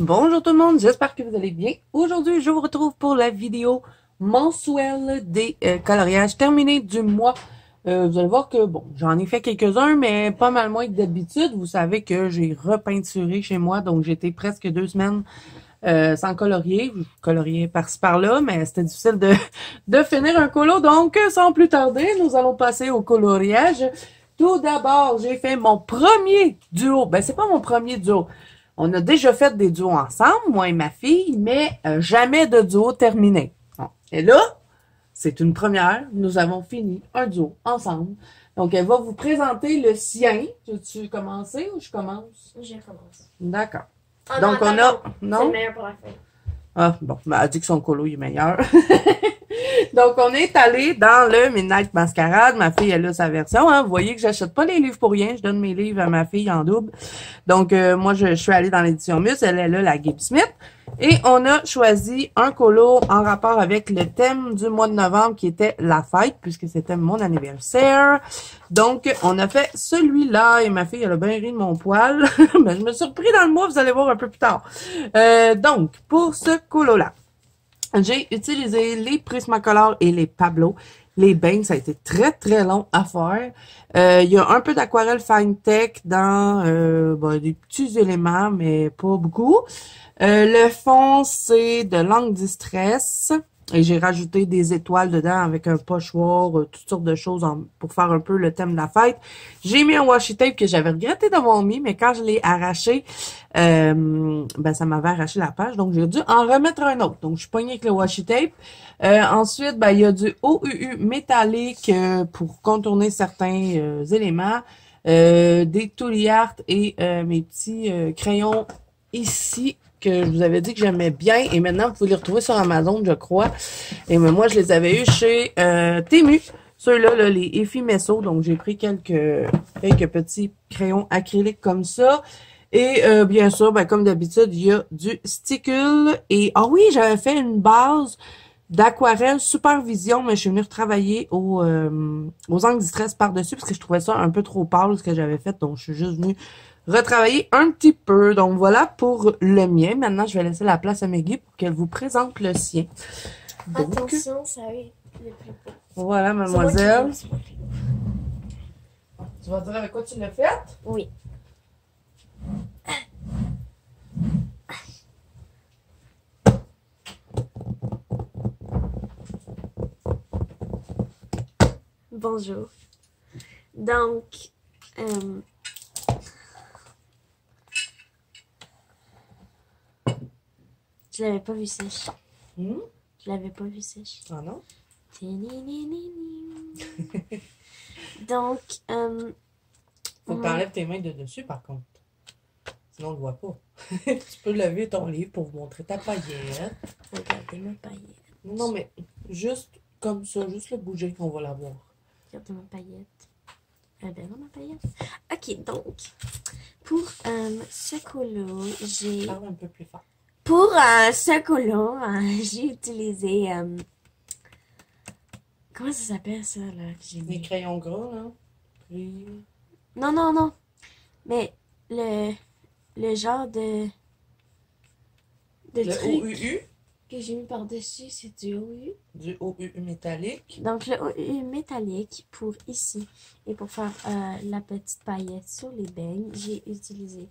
Bonjour tout le monde, j'espère que vous allez bien. Aujourd'hui, je vous retrouve pour la vidéo mensuelle des coloriages terminés du mois. Vous allez voir que, bon, j'en ai fait quelques-uns, mais pas mal moins que d'habitude. Vous savez que j'ai repeinturé chez moi, donc j'ai été presque 2 semaines sans colorier. Je coloriais par-ci par-là, mais c'était difficile de finir un colo. Donc, sans plus tarder, nous allons passer au coloriage. Tout d'abord, j'ai fait mon premier duo. Ben, c'est pas mon premier duo. On a déjà fait des duos ensemble, moi et ma fille, mais jamais de duo terminé. Bon. Et là, c'est une première. Nous avons fini un duo ensemble. Donc, elle va vous présenter le sien. Tu commencer ou je commence? Je commence. D'accord. Oh, Donc, non, on attends, a... C'est Non? le meilleur pour la fin. Ah, bon, ben, elle dit que son colo il est meilleur. Donc, on est allé dans le Midnight Masquerade. Ma fille, elle a sa version. Hein. Vous voyez que j'achète pas les livres pour rien. Je donne mes livres à ma fille en double. Donc, moi, je suis allée dans l'édition Mus. Elle est là, la Gibb Smith. Et on a choisi un colo en rapport avec le thème du mois de novembre qui était la fête, puisque c'était mon anniversaire. Donc, on a fait celui-là et ma fille, elle a bien ri de mon poil. Mais je me suis repris dans le mois, vous allez voir un peu plus tard. Donc, pour ce colo-là, j'ai utilisé les Prismacolor et les Pablo. Les bains, ça a été très, très long à faire. Il y a un peu d'aquarelle fine tech dans des petits éléments, mais pas beaucoup. Le fond, c'est de langue distress. Et j'ai rajouté des étoiles dedans avec un pochoir, toutes sortes de choses pour faire un peu le thème de la fête. J'ai mis un washi tape que j'avais regretté d'avoir mis, mais quand je l'ai arraché, ça m'avait arraché la page. Donc, j'ai dû en remettre un autre. Donc, je suis pognée avec le washi tape. Ensuite, il y a du OUU métallique pour contourner certains éléments. Des Tooly Art et mes petits crayons ici que je vous avais dit que j'aimais bien. Et maintenant, vous pouvez les retrouver sur Amazon, je crois. Et mais moi, je les avais eus chez Temu. Ceux-là, là, les Effie Messo. Donc, j'ai pris quelques petits crayons acryliques comme ça. Et bien sûr, comme d'habitude, il y a du Stickle. Et ah oui, j'avais fait une base d'aquarelle Supervision, mais je suis venue retravailler aux angles distress par-dessus parce que je trouvais ça un peu trop pâle ce que j'avais fait. Donc, je suis juste venue retravailler un petit peu. Donc, voilà pour le mien. Maintenant, je vais laisser la place à Maggie pour qu'elle vous présente le sien. Donc, attention, ça va être le plus beau. Voilà, mademoiselle. C'est moi qui l'ai. Tu vas dire avec quoi tu l'as fait? Oui. Bonjour. Donc, je l'avais pas vu sèche. Hmm? Je l'avais pas vu sèche. Ah non? Donc, Faut que t'enlèves tes mains de dessus, par contre. Sinon, on le voit pas. Tu peux lever ton livre pour vous montrer ta paillette. regardez ma paillette. Non, mais juste comme ça, juste le bouger, on va la voir. Regardez ma paillette. Ben non, ma paillette. Ok, donc, pour ce colo, j'ai... Parle un peu plus fort. Pour ce colo, j'ai utilisé... comment ça s'appelle ça, là, que j'ai Des mis? crayons gras, là. Puis... Non, non, non. Mais le genre de Le truc OUU, que j'ai mis par-dessus, c'est du OU. du OUU métallique. Donc, le OU métallique pour ici. Et pour faire la petite paillette sur les beignes, j'ai utilisé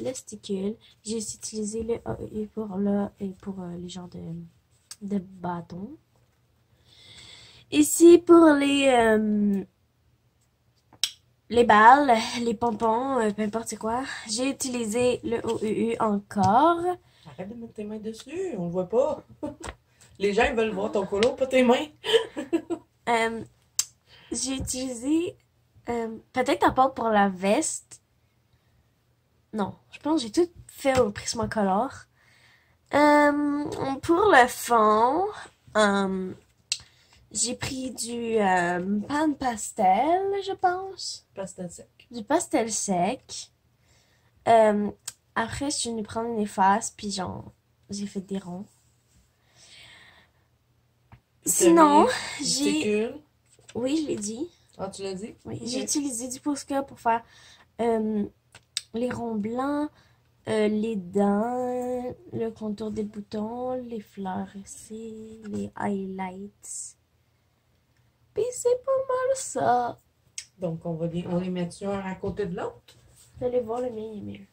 le stickle. J'ai aussi utilisé le OU pour là et pour les genres de bâtons. Ici, pour les balles, les pompons, peu importe c'est quoi, j'ai utilisé le OUU encore. Arrête de mettre tes mains dessus, on le voit pas. Les gens, ils veulent voir ton colo, pas tes mains. J'ai utilisé peut-être un peu pour la veste. Non, je pense que j'ai tout fait au Prismacolor. Pour le fond, j'ai pris du pan pastel, je pense. Pastel sec. Du pastel sec. Après, je suis venue prendre une efface, puis genre, j'ai fait des ronds. Sinon, j'ai... Stickle. Oui, je l'ai dit. Ah, tu l'as dit? Oui, Ok. j'ai utilisé du Posca pour faire les ronds blancs, Les dents, le contour des boutons, les fleurs ici, les highlights. Puis c'est pas mal ça. Donc, on les mettre un à côté de l'autre. Vous allez voir, le mien il est mieux.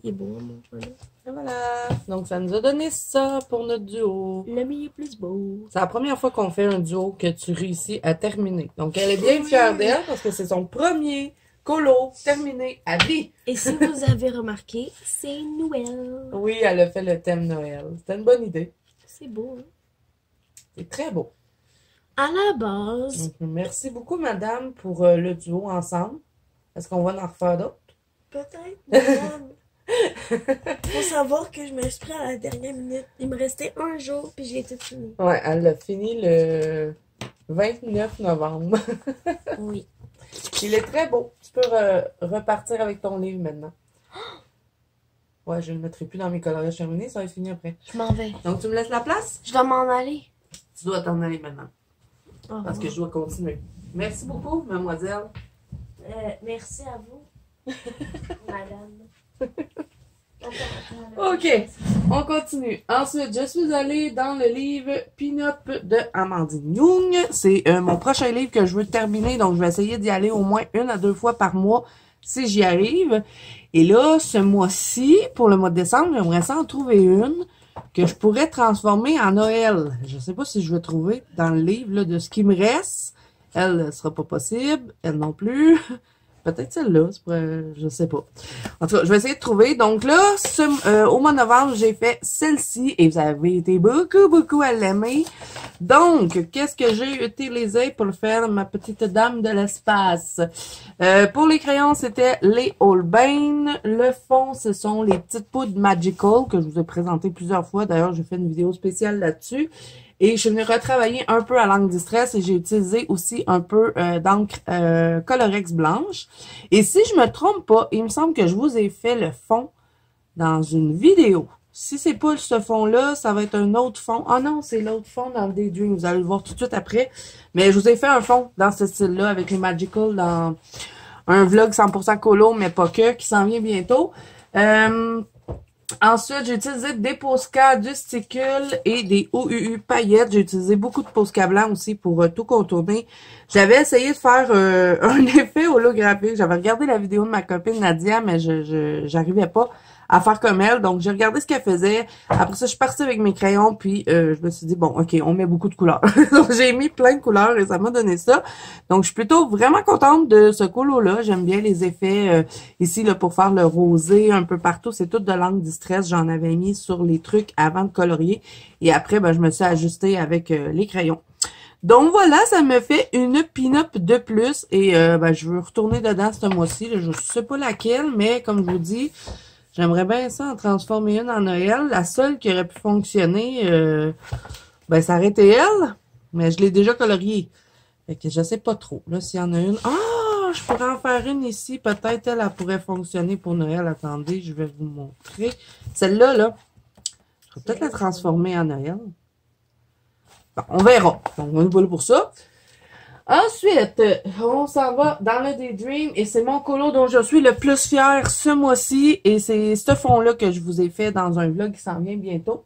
Il est beau, mon frère. Et voilà. Donc, ça nous a donné ça pour notre duo. Le mien est plus beau. C'est la première fois qu'on fait un duo que tu réussis à terminer. Donc, elle est bien fière d'elle parce que c'est son premier colo terminé à vie. Et si vous avez remarqué, c'est Noël. Oui, elle a fait le thème Noël. C'était une bonne idée. C'est beau, hein? C'est très beau. À la base. Donc, merci beaucoup, madame, pour le duo ensemble. Est-ce qu'on va en refaire d'autres? Peut-être, madame. Faut savoir que je me suis pris à la dernière minute. Il me restait un jour, puis j'ai tout fini. Ouais, elle l'a fini le 29 novembre. Oui. Il est très beau. Tu peux repartir avec ton livre maintenant. Ouais, je ne le mettrai plus dans mes coloriages terminés, ça va être fini après. Je m'en vais. Donc, tu me laisses la place? Je dois m'en aller. Tu dois t'en aller maintenant. Au Parce que je dois continuer. Merci beaucoup, mademoiselle. Merci à vous, madame. OK, on continue. Ensuite, je suis allée dans le livre Pin-Up de Amandine Young. C'est mon prochain livre que je veux terminer, donc je vais essayer d'y aller au moins 1 à 2 fois par mois si j'y arrive. Et là, ce mois-ci, pour le mois de décembre, j'aimerais ça en trouver une que je pourrais transformer en Noël. Je sais pas si je vais trouver dans le livre là, de ce qui me reste. Elle, ne sera pas possible. Elle non plus. Peut-être celle-là, je sais pas. En tout cas, je vais essayer de trouver. Donc là, au mois de novembre, j'ai fait celle-ci et vous avez été beaucoup à l'aimer. Donc, qu'est-ce que j'ai utilisé pour faire ma petite dame de l'espace? Pour les crayons, c'était les Holbein. Le fond, ce sont les petites poudres Magical que je vous ai présentées plusieurs fois. D'ailleurs, j'ai fait une vidéo spéciale là-dessus. Et je suis venue retravailler un peu à l'encre Distress et j'ai utilisé aussi un peu d'encre Colorex blanche. Et si je me trompe pas, il me semble que je vous ai fait le fond dans une vidéo. Si c'est pas ce fond-là, ça va être un autre fond. Ah non, c'est l'autre fond dans le Daydream. Vous allez le voir tout de suite après. Mais je vous ai fait un fond dans ce style-là avec les Magical dans un vlog 100% colo, mais pas que, qui s'en vient bientôt. Ensuite, j'ai utilisé des Posca, du Sticule et des OUU paillettes. J'ai utilisé beaucoup de Posca blanc aussi pour tout contourner. J'avais essayé de faire un effet holographique. J'avais regardé la vidéo de ma copine Nadia, mais j'arrivais pas à faire comme elle. Donc, j'ai regardé ce qu'elle faisait. Après ça, je suis partie avec mes crayons, puis je me suis dit, bon, OK, on met beaucoup de couleurs. Donc, j'ai mis plein de couleurs et ça m'a donné ça. Donc, je suis plutôt vraiment contente de ce colo-là. J'aime bien les effets ici là pour faire le rosé un peu partout. C'est tout de l'encre Distress. J'en avais mis sur les trucs avant de colorier. Et après, ben, je me suis ajustée avec les crayons. Donc voilà, ça me fait une pin-up de plus. Et ben, je veux retourner dedans ce mois-ci. Je sais pas laquelle, mais comme je vous dis, j'aimerais bien ça en transformer une en Noël. La seule qui aurait pu fonctionner, ben ça aurait été elle, mais je l'ai déjà coloriée. Fait que je sais pas trop. Là, s'il y en a une. Ah, je pourrais en faire une ici. Peut-être elle pourrait fonctionner pour Noël. Attendez, je vais vous montrer. Celle-là, là, je vais peut-être la transformer en Noël. Bon, on verra. Donc, on est pas là pour ça. Ensuite, on s'en va dans le Daydream et c'est mon colo dont je suis le plus fière ce mois-ci et c'est ce fond-là que je vous ai fait dans un vlog qui s'en vient bientôt.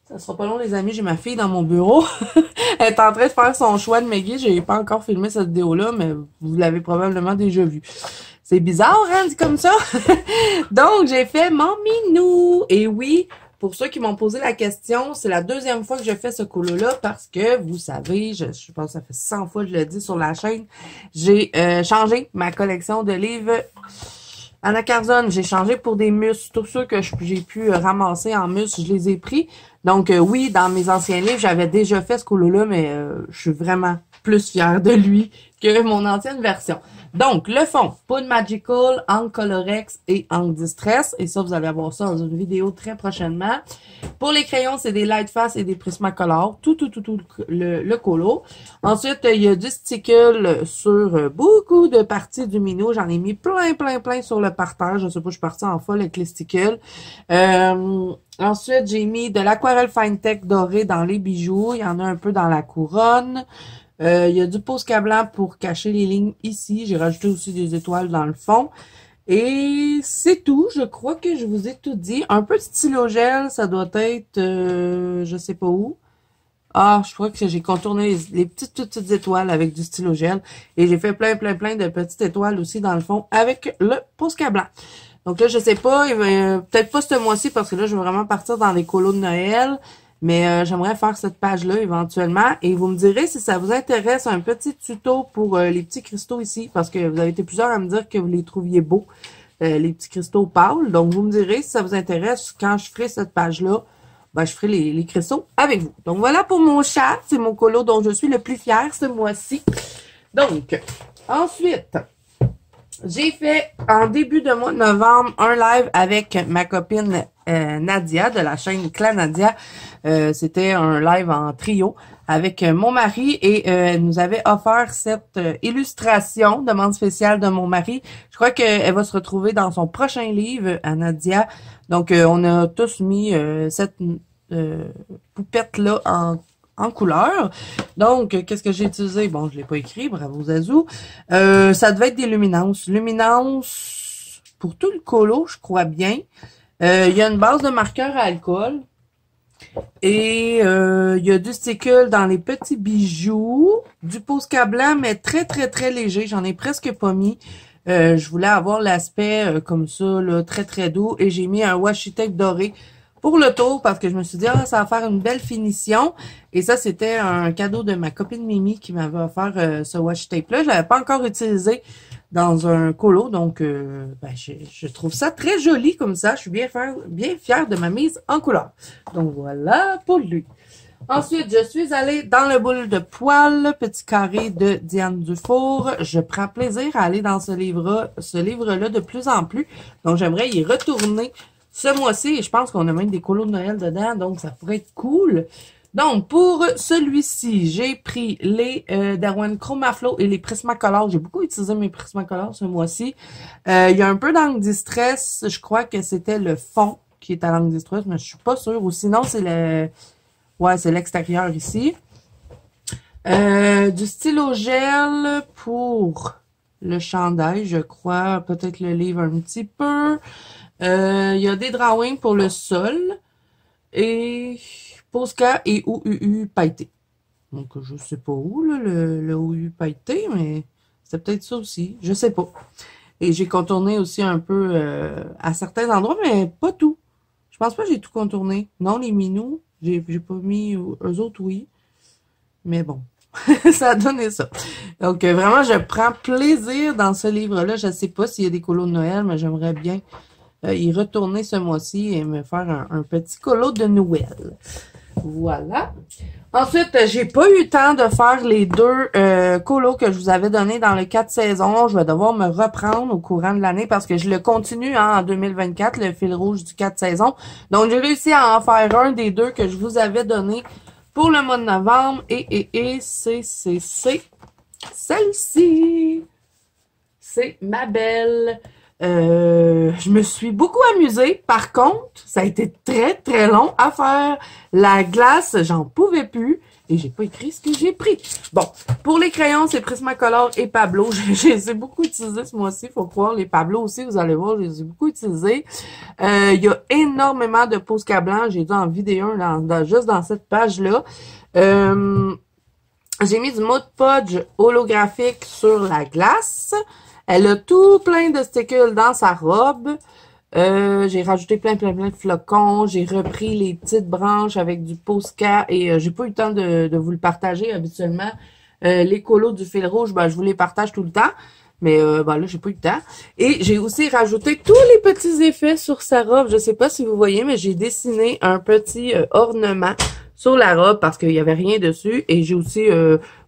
Ça sera pas long les amis, j'ai ma fille dans mon bureau. Elle est en train de faire son choix de Maggie. J'ai pas encore filmé cette vidéo-là, mais vous l'avez probablement déjà vue. C'est bizarre, hein, dit comme ça. Donc, j'ai fait mon minou. Et oui, pour ceux qui m'ont posé la question, c'est la deuxième fois que je fais ce colo-là parce que, vous savez, je pense que ça fait 100 fois que je le dis sur la chaîne, j'ai changé ma collection de livres Anna Carzone. J'ai changé pour des muscles. Tous ceux que j'ai pu ramasser en muscles, je les ai pris. Donc, oui, dans mes anciens livres, j'avais déjà fait ce colo-là, mais je suis vraiment plus fière de lui que mon ancienne version. Donc, le fond, Poudre Magical, encre Colorex et encre Distress. Et ça, vous allez avoir ça dans une vidéo très prochainement. Pour les crayons, c'est des Lightfast et des Prismacolor. Tout le colo. Ensuite, il y a du Sticule sur beaucoup de parties du minot. J'en ai mis plein sur le parterre. Je sais pas, je suis partie en folle avec les Sticules. Ensuite, j'ai mis de l'aquarelle Fine Tech dorée dans les bijoux. Il y en a un peu dans la couronne. Il y a du Posca blanc pour cacher les lignes ici. J'ai rajouté aussi des étoiles dans le fond. Et c'est tout. Je crois que je vous ai tout dit. Un peu de stylo gel, ça doit être, je sais pas où. Ah, je crois que j'ai contourné les petites étoiles avec du stylo gel. Et j'ai fait plein de petites étoiles aussi dans le fond avec le Posca blanc. Donc là, je sais pas, peut-être pas ce mois-ci parce que là, je vais vraiment partir dans les colos de Noël. Mais j'aimerais faire cette page-là éventuellement. Et vous me direz si ça vous intéresse un petit tuto pour les petits cristaux ici. Parce que vous avez été plusieurs à me dire que vous les trouviez beaux, les petits cristaux pâles. Donc vous me direz si ça vous intéresse quand je ferai cette page-là. Ben, je ferai les cristaux avec vous. Donc voilà pour mon chat. C'est mon colo dont je suis le plus fière ce mois-ci. Donc, ensuite, j'ai fait en début de mois de novembre un live avec ma copine Nadia de la chaîne Clan Nadia. C'était un live en trio avec mon mari et elle nous avait offert cette illustration, demande spéciale de mon mari. Je crois qu'elle va se retrouver dans son prochain livre à Nadia. Donc on a tous mis cette poupette-là en couleur. Donc, qu'est-ce que j'ai utilisé? Bon, je l'ai pas écrit, bravo Zazou. Ça devait être des luminances. Luminance pour tout le colo, je crois bien. Il y a une base de marqueur à alcool. Et il y a du sticule dans les petits bijoux. Du Posca blanc, mais très léger. J'en ai presque pas mis. Je voulais avoir l'aspect comme ça, là, très doux. Et j'ai mis un washi tape doré pour le tour parce que je me suis dit, ah, ça va faire une belle finition. Et ça, c'était un cadeau de ma copine Mimi qui m'avait offert ce washi tape-là. Je l'avais pas encore utilisé dans un colo, donc ben, je trouve ça très joli comme ça. Je suis bien fière de ma mise en couleur. Donc voilà pour lui. Ensuite, je suis allée dans le boule de poil, petit carré de Diane Dufour. Je prends plaisir à aller dans ce livre-là de plus en plus. Donc j'aimerais y retourner ce mois-ci, et je pense qu'on a même des colos de Noël dedans, donc ça pourrait être cool. Donc, pour celui-ci, j'ai pris les Darwin Chromaflow et les Prismacolor. J'ai beaucoup utilisé mes Prismacolor ce mois-ci. Il y a un peu d'angle distress. Je crois que c'était le fond qui est à l'angle distress, mais je suis pas sûre. Ou sinon, c'est le... Ouais, c'est l'extérieur ici. Du stylo gel pour le chandail, je crois. Peut-être le livre un petit peu. Il y a des drawings pour le sol. Et Posca et OUU pailleté. Donc, je sais pas où, là, le OUU pailleté, mais c'est peut-être ça aussi. Je sais pas. Et j'ai contourné aussi un peu à certains endroits, mais pas tout. Je pense pas que j'ai tout contourné. Non, les minous, j'ai pas mis eux autres, oui. Mais bon, ça a donné ça. Donc, vraiment, je prends plaisir dans ce livre-là. Je sais pas s'il y a des colos de Noël, mais j'aimerais bien y retourner ce mois-ci et me faire un petit colo de Noël. Voilà. Ensuite, j'ai pas eu le temps de faire les deux colos que je vous avais donnés dans le 4 saisons. Je vais devoir me reprendre au courant de l'année parce que je le continue en 2024, le fil rouge du 4 saisons. Donc, j'ai réussi à en faire un des deux que je vous avais donné pour le mois de novembre. Et c'est celle-ci. C'est ma belle. Je me suis beaucoup amusée. Par contre, ça a été très long à faire. La glace, j'en pouvais plus. Et j'ai pas écrit ce que j'ai pris. Bon, pour les crayons, c'est Prismacolor et Pablo. Je les ai beaucoup utilisés ce mois-ci. Faut croire. Les Pablo aussi, vous allez voir, je les ai beaucoup utilisés. Il y a énormément de Posca blanc. J'ai dû en vider un juste dans cette page-là. J'ai mis du Mod Podge holographique sur la glace. Elle a tout plein de stickers dans sa robe. J'ai rajouté plein de flocons. J'ai repris les petites branches avec du Posca et j'ai pas eu le temps de vous le partager habituellement. Les colos du fil rouge, ben, je vous les partage tout le temps. Mais ben là, j'ai pas eu le temps. Et j'ai aussi rajouté tous les petits effets sur sa robe. Je sais pas si vous voyez, mais j'ai dessiné un petit ornement sur la robe parce qu'il y avait rien dessus. Et j'ai aussi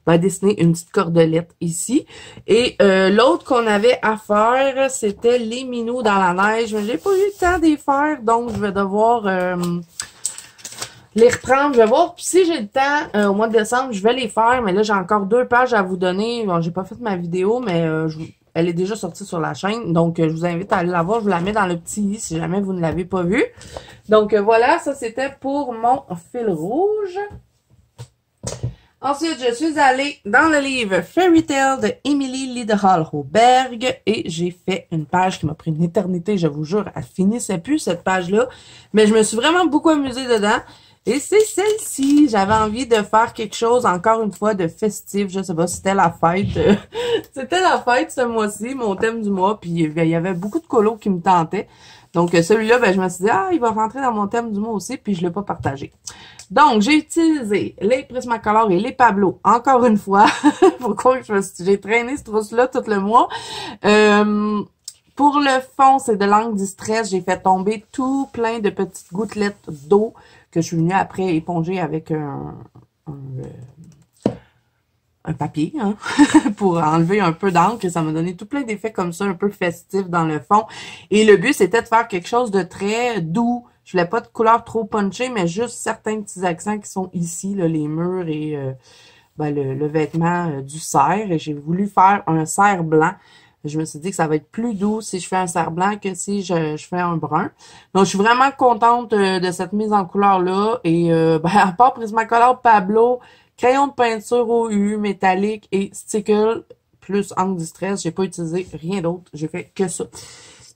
dessiné une petite cordelette ici. Et l'autre qu'on avait à faire, c'était les minous dans la neige. Mais j'ai pas eu le temps d'y faire, donc je vais devoir les reprendre. Je vais voir si j'ai le temps au mois de décembre, je vais les faire. Mais là, j'ai encore 2 pages à vous donner. Bon, j'ai pas fait ma vidéo, mais elle est déjà sortie sur la chaîne. Donc, je vous invite à aller la voir. Je vous la mets dans le petit i si jamais vous ne l'avez pas vue. Donc, voilà, ça c'était pour mon fil rouge. Ensuite, je suis allée dans le livre Fairy Tale de Emily Liderhall-Hoberg et j'ai fait une page qui m'a pris une éternité, je vous jure, elle finissait plus cette page-là, mais je me suis vraiment beaucoup amusée dedans. Et c'est celle-ci, j'avais envie de faire quelque chose, encore une fois, de festif, je sais pas, c'était la fête, c'était la fête ce mois-ci, mon thème du mois, puis il y avait beaucoup de colos qui me tentaient. Donc celui-là, ben je me suis dit, ah, il va rentrer dans mon thème du mois aussi, puis je l'ai pas partagé. Donc, j'ai utilisé les Prismacolor et les Pablo, encore une fois. Pourquoi j'ai traîné ce trousse-là tout le mois. Pour le fond, c'est de l'encre Distress. J'ai fait tomber tout plein de petites gouttelettes d'eau que je suis venue après éponger avec un papier, hein, pour enlever un peu d'encre. Ça m'a donné tout plein d'effets comme ça, un peu festifs dans le fond. Et le but, c'était de faire quelque chose de très doux. Je voulais pas de couleur trop punchée, mais juste certains petits accents qui sont ici, là, les murs et le vêtement du cerf. Et j'ai voulu faire un cerf blanc. Je me suis dit que ça va être plus doux si je fais un cerf blanc que si je fais un brun. Donc, je suis vraiment contente de cette mise en couleur-là. Et à part Prismacolor Pablo, crayon de peinture OU, métallique et stickle, plus encre Distress, j'ai pas utilisé rien d'autre. J'ai fait que ça.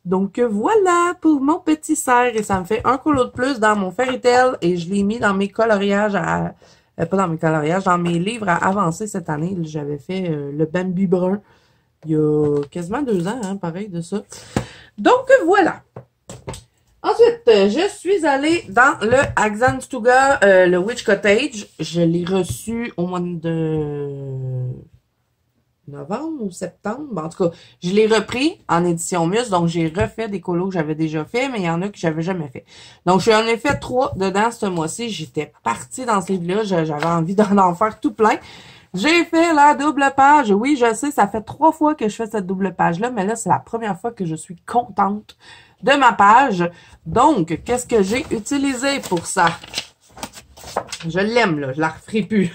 Donc voilà pour mon petit cerf et ça me fait un colo de plus dans mon Fairy Tale et je l'ai mis dans mes coloriages pas dans mes coloriages, dans mes livres à avancer cette année. J'avais fait le Bambi brun il y a quasiment 2 ans, hein, pareil de ça. Donc voilà. Ensuite, je suis allée dans le Axanstuga, le Witch Cottage. Je l'ai reçu au mois de novembre ou septembre. En tout cas, je l'ai repris en édition Muse. Donc, j'ai refait des colos que j'avais déjà fait, mais il y en a que j'avais jamais fait. Donc, j'en ai fait 3 dedans ce mois-ci. J'étais partie dans ce livre-là. J'avais envie d'en faire tout plein. J'ai fait la double page. Oui, je sais, ça fait 3 fois que je fais cette double page-là, mais là, c'est la première fois que je suis contente de ma page. Donc, qu'est-ce que j'ai utilisé pour ça? Je l'aime, là. Je la referai plus.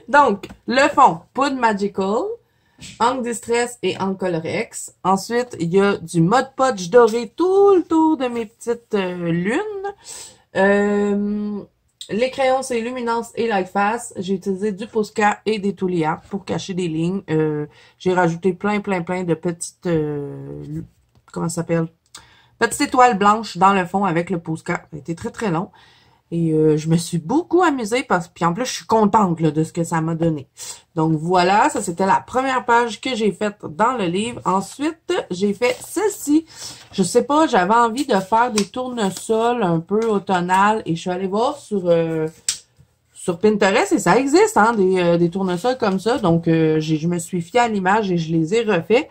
Donc, le fond, poudre Magical, encre Distress et encre Colorex. Ensuite, il y a du Mod Podge doré tout le tour de mes petites lunes. Les crayons, c'est Luminance et Lightfast. J'ai utilisé du Posca et des Toulia pour cacher des lignes. J'ai rajouté plein de petites... comment ça s'appelle? Petites étoiles blanches dans le fond avec le Posca. Ça a été très long. Et je me suis beaucoup amusée puis en plus, je suis contente là, de ce que ça m'a donné. Donc voilà, ça c'était la première page que j'ai faite dans le livre. Ensuite, j'ai fait celle-ci. Je sais pas, j'avais envie de faire des tournesols un peu automnales et je suis allée voir sur Pinterest et ça existe, hein, des tournesols comme ça. Donc, je me suis fiée à l'image et je les ai refaits.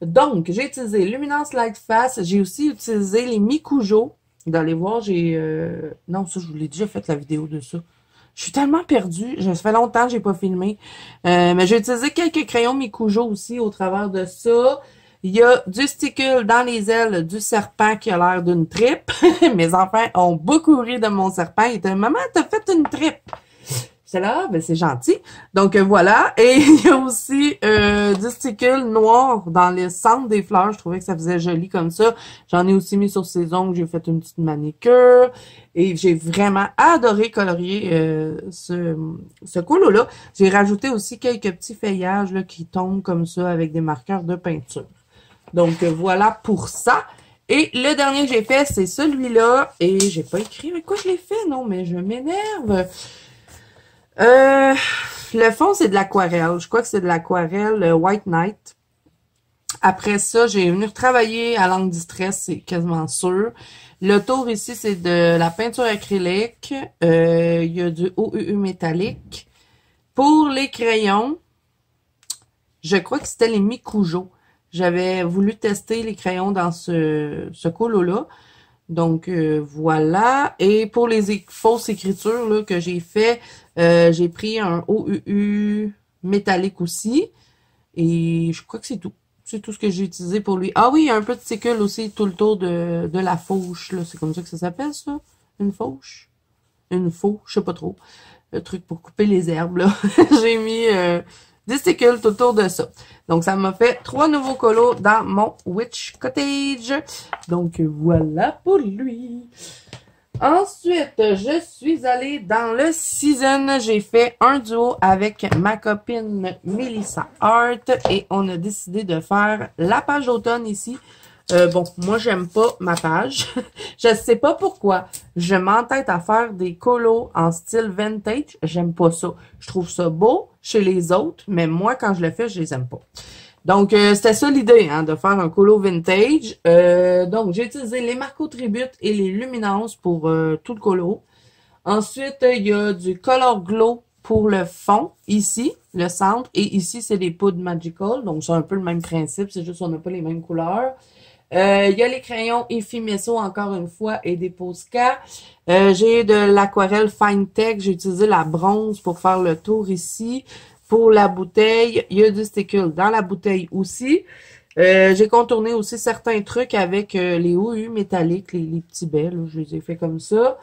Donc, j'ai utilisé Luminance Lightfast. J'ai aussi utilisé les Mikujo. D'aller voir, non, ça, je vous l'ai déjà fait la vidéo de ça. Je suis tellement perdue. Ça fait longtemps que j'ai pas filmé. Mais j'ai utilisé quelques crayons Mikujo aussi au travers de ça. Il y a du stickle dans les ailes du serpent qui a l'air d'une tripe. Mes enfants ont beaucoup ri de mon serpent. Ils étaient, maman, t'as fait une tripe. J'étais là, ben c'est gentil. Donc voilà. Et il y a aussi du stickle noir dans le centre des fleurs. Je trouvais que ça faisait joli comme ça. J'en ai aussi mis sur ses ongles. J'ai fait une petite manicure. Et j'ai vraiment adoré colorier ce colo-là. J'ai rajouté aussi quelques petits feuillages là, qui tombent comme ça avec des marqueurs de peinture. Donc voilà pour ça. Et le dernier que j'ai fait, c'est celui-là. Et j'ai pas écrit avec quoi je l'ai fait, non, mais je m'énerve. Le fond, c'est de l'aquarelle. Je crois que c'est de l'aquarelle White Night. Après ça, j'ai venu travailler à l'encre Distress, c'est quasiment sûr. Le tour ici, c'est de la peinture acrylique. Il y a du OUU métallique. Pour les crayons, je crois que c'était les Mikujo. J'avais voulu tester les crayons dans ce colo-là. Donc, voilà. Et pour les fausses écritures là, que j'ai fait, j'ai pris un OUU métallique aussi. Et je crois que c'est tout. C'est tout ce que j'ai utilisé pour lui. Ah oui, il y a un peu de stickle aussi tout le tour de la fauche. Là. C'est comme ça que ça s'appelle, ça? Une fauche? Une faux, je sais pas trop. Le truc pour couper les herbes, là. J'ai mis des stickles tout autour de ça. Donc, ça m'a fait 3 nouveaux colos dans mon Witch Cottage. Donc, voilà pour lui. Ensuite, je suis allée dans le season. J'ai fait un duo avec ma copine Melissa Hart et on a décidé de faire la page d'automne ici. Bon, moi, j'aime pas ma page. Je sais pas pourquoi. Je m'entête à faire des colos en style vintage. J'aime pas ça. Je trouve ça beau chez les autres, mais moi, quand je le fais, je les aime pas. Donc, c'était ça l'idée, hein, de faire un colo vintage. Donc, j'ai utilisé les Marco Tribute et les Luminance pour tout le colo. Ensuite, il y a du Color Glow pour le fond, ici, le centre. Et ici, c'est des poudres Magical. Donc, c'est un peu le même principe, c'est juste qu'on n'a pas les mêmes couleurs. Il y a les crayons Effimesso, encore une fois, et des Posca. J'ai de l'aquarelle Fine Tech. J'ai utilisé la bronze pour faire le tour ici. Pour la bouteille, il y a du stickle dans la bouteille aussi. J'ai contourné aussi certains trucs avec les OU métalliques, les petits baies, là, je les ai fait comme ça.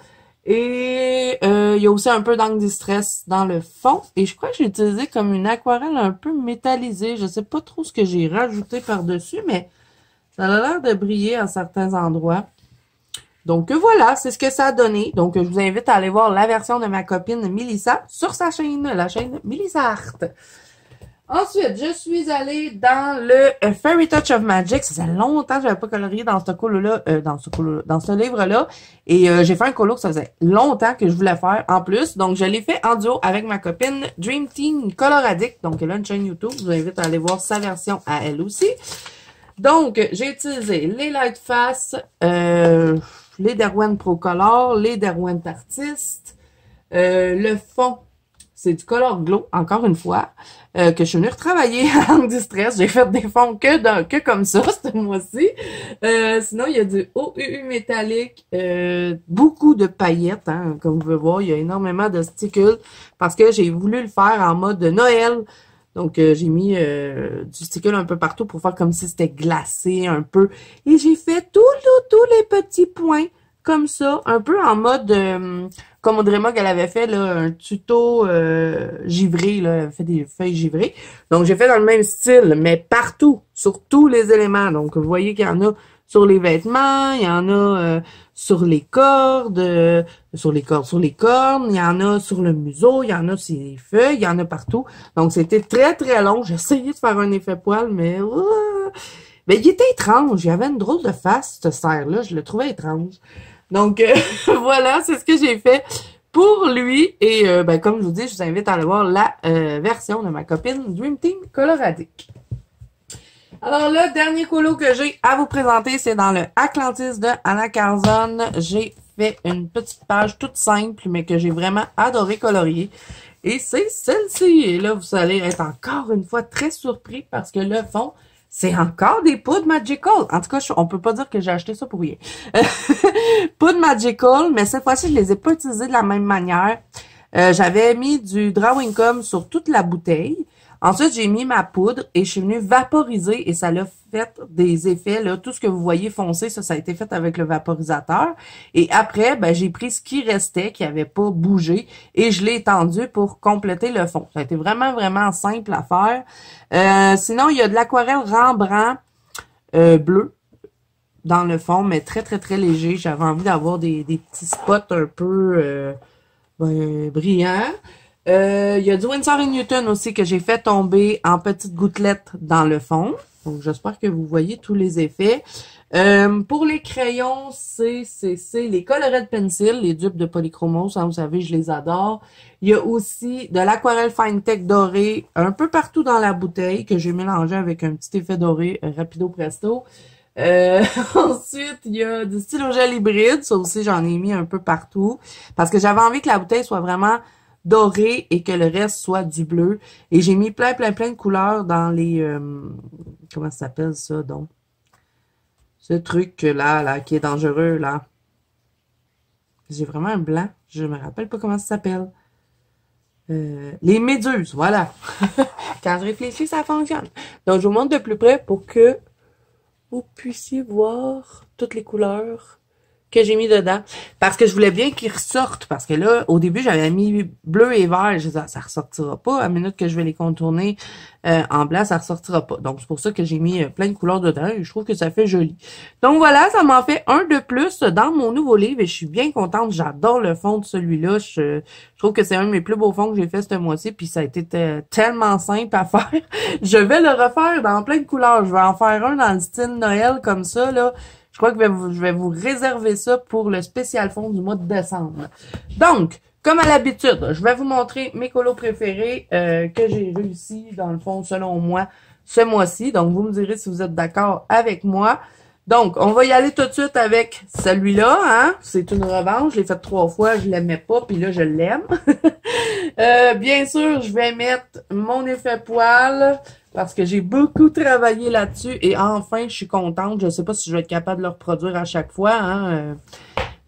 Et il y a aussi un peu d'encre distress dans le fond. Et je crois que j'ai utilisé comme une aquarelle un peu métallisée. Je sais pas trop ce que j'ai rajouté par-dessus, mais ça a l'air de briller à certains endroits. Donc voilà, c'est ce que ça a donné. Donc je vous invite à aller voir la version de ma copine Melissa sur sa chaîne, la chaîne Melissa Art. Ensuite, je suis allée dans le Fairy Touch of Magic. Ça faisait longtemps que j'avais pas colorié dans ce colo-là, dans ce livre-là. Et j'ai fait un colo que ça faisait longtemps que je voulais faire en plus. Donc je l'ai fait en duo avec ma copine Dream Team Coloradic. Donc elle a une chaîne YouTube. Je vous invite à aller voir sa version à elle aussi. Donc, j'ai utilisé les Lightface, les Derwent Pro Color, les Derwent Artist. Le fond, c'est du Color Glow, encore une fois, que je suis venue retravailler en distress. J'ai fait des fonds que comme ça, ce mois-ci. Sinon, il y a du OUU métallique, beaucoup de paillettes, hein, comme vous pouvez voir. Il y a énormément de stickles parce que j'ai voulu le faire en mode Noël. Donc, j'ai mis du stickle un peu partout pour faire comme si c'était glacé un peu. Et j'ai fait tous les petits points comme ça, un peu en mode, comme Audrey Mog, elle avait fait là, un tuto givré, là, elle avait fait des feuilles givrées. Donc, j'ai fait dans le même style, mais partout, sur tous les éléments. Donc, vous voyez qu'il y en a sur les vêtements, il y en a sur les cordes, sur les cornes, il y en a sur le museau, il y en a sur les feuilles, il y en a partout. Donc, c'était très, très long. J'ai essayé de faire un effet poil, mais il était étrange. Il y avait une drôle de face, ce cerf-là. Je le trouvais étrange. Donc, voilà, c'est ce que j'ai fait pour lui. Et comme je vous dis, je vous invite à aller voir la version de ma copine Dream Team Coloradic. Alors, le dernier colo que j'ai à vous présenter, c'est dans le Atlantis de Anna Carzon. J'ai fait une petite page toute simple, mais que j'ai vraiment adoré colorier. Et c'est celle-ci. Et là, vous allez être encore une fois très surpris parce que le fond, c'est encore des poudres Magical. En tout cas, on peut pas dire que j'ai acheté ça pour rien. Poudre Magical, mais cette fois-ci, je les ai pas utilisées de la même manière. J'avais mis du Drawing Com sur toute la bouteille. Ensuite, j'ai mis ma poudre et je suis venue vaporiser et ça l'a fait des effets. Là, tout ce que vous voyez foncé, ça a été fait avec le vaporisateur. Et après, j'ai pris ce qui restait, qui avait pas bougé, et je l'ai étendu pour compléter le fond. Ça a été vraiment, vraiment simple à faire. Sinon, il y a de l'aquarelle Rembrandt bleu dans le fond, mais très, très, très léger. J'avais envie d'avoir des petits spots un peu brillants. Il y a du Winsor & Newton aussi que j'ai fait tomber en petites gouttelettes dans le fond. Donc, j'espère que vous voyez tous les effets. Pour les crayons, c'est les Colored Pencil, les dupes de Polychromos. Hein, vous savez, je les adore. Il y a aussi de l'aquarelle Fine Tech doré un peu partout dans la bouteille que j'ai mélangé avec un petit effet doré rapido presto. Ensuite, il y a du stylo gel hybride. Ça aussi, j'en ai mis un peu partout parce que j'avais envie que la bouteille soit vraiment doré et que le reste soit du bleu. Et j'ai mis plein de couleurs dans les... comment ça s'appelle ça, donc? Ce truc là, qui est dangereux, là. J'ai vraiment un blanc. Je me rappelle pas comment ça s'appelle. Les méduses, voilà. Quand je réfléchis, ça fonctionne. Donc, je vous montre de plus près pour que vous puissiez voir toutes les couleurs que j'ai mis dedans parce que je voulais bien qu'ils ressortent parce que là, au début, j'avais mis bleu et vert. Je disais, ah, ça ressortira pas. À la minute que je vais les contourner en blanc, ça ressortira pas. Donc, c'est pour ça que j'ai mis plein de couleurs dedans et je trouve que ça fait joli. Donc, voilà, ça m'en fait un de plus dans mon nouveau livre et je suis bien contente. J'adore le fond de celui-là. Je trouve que c'est un de mes plus beaux fonds que j'ai fait ce mois-ci puis ça a été tellement simple à faire. Je vais le refaire dans plein de couleurs. Je vais en faire un dans le style Noël comme ça, là. Je crois que je vais vous réserver ça pour le spécial fond du mois de décembre. Donc, comme à l'habitude, je vais vous montrer mes colos préférés que j'ai réussi, dans le fond, selon moi, ce mois-ci. Donc, vous me direz si vous êtes d'accord avec moi. Donc, on va y aller tout de suite avec celui-là, hein. C'est une revanche. Je l'ai fait 3 fois, je l'aimais pas, puis là, je l'aime. Bien sûr, je vais mettre mon effet poil parce que j'ai beaucoup travaillé là-dessus et enfin, je suis contente. Je sais pas si je vais être capable de le reproduire à chaque fois, hein.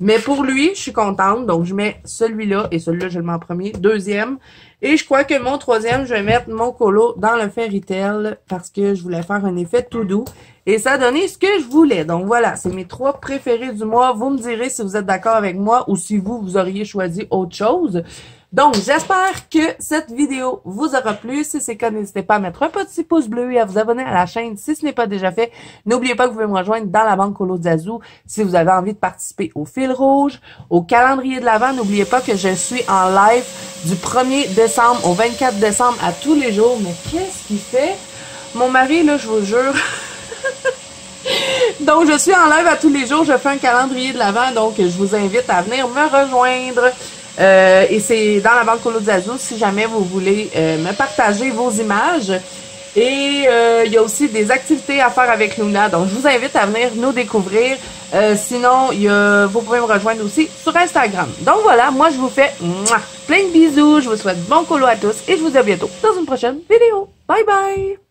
Mais pour lui, je suis contente. Donc, je mets celui-là et celui-là, je le mets en premier. Deuxième. Et je crois que mon troisième, je vais mettre mon colo dans le Fairy Tail parce que je voulais faire un effet tout doux. Et ça a donné ce que je voulais. Donc, voilà, c'est mes 3 préférés du mois. Vous me direz si vous êtes d'accord avec moi ou si vous auriez choisi autre chose. Donc, j'espère que cette vidéo vous aura plu. Si c'est le cas, n'hésitez pas à mettre un petit pouce bleu et à vous abonner à la chaîne si ce n'est pas déjà fait. N'oubliez pas que vous pouvez me rejoindre dans la banque Colo Zazou si vous avez envie de participer au fil rouge, au calendrier de l'Avent. N'oubliez pas que je suis en live du 1er décembre au 24 décembre à tous les jours. Mais qu'est-ce qu'il fait? Mon mari, là, je vous jure... Donc, je suis en live à tous les jours. Je fais un calendrier de l'Avent. Donc, je vous invite à venir me rejoindre. Et c'est dans la banque Colo Zazou si jamais vous voulez me partager vos images. Et il y a aussi des activités à faire avec Luna. Donc, je vous invite à venir nous découvrir. Sinon, vous pouvez me rejoindre aussi sur Instagram. Donc, voilà, moi, je vous fais plein de bisous. Je vous souhaite bon colo à tous et je vous dis à bientôt dans une prochaine vidéo. Bye bye!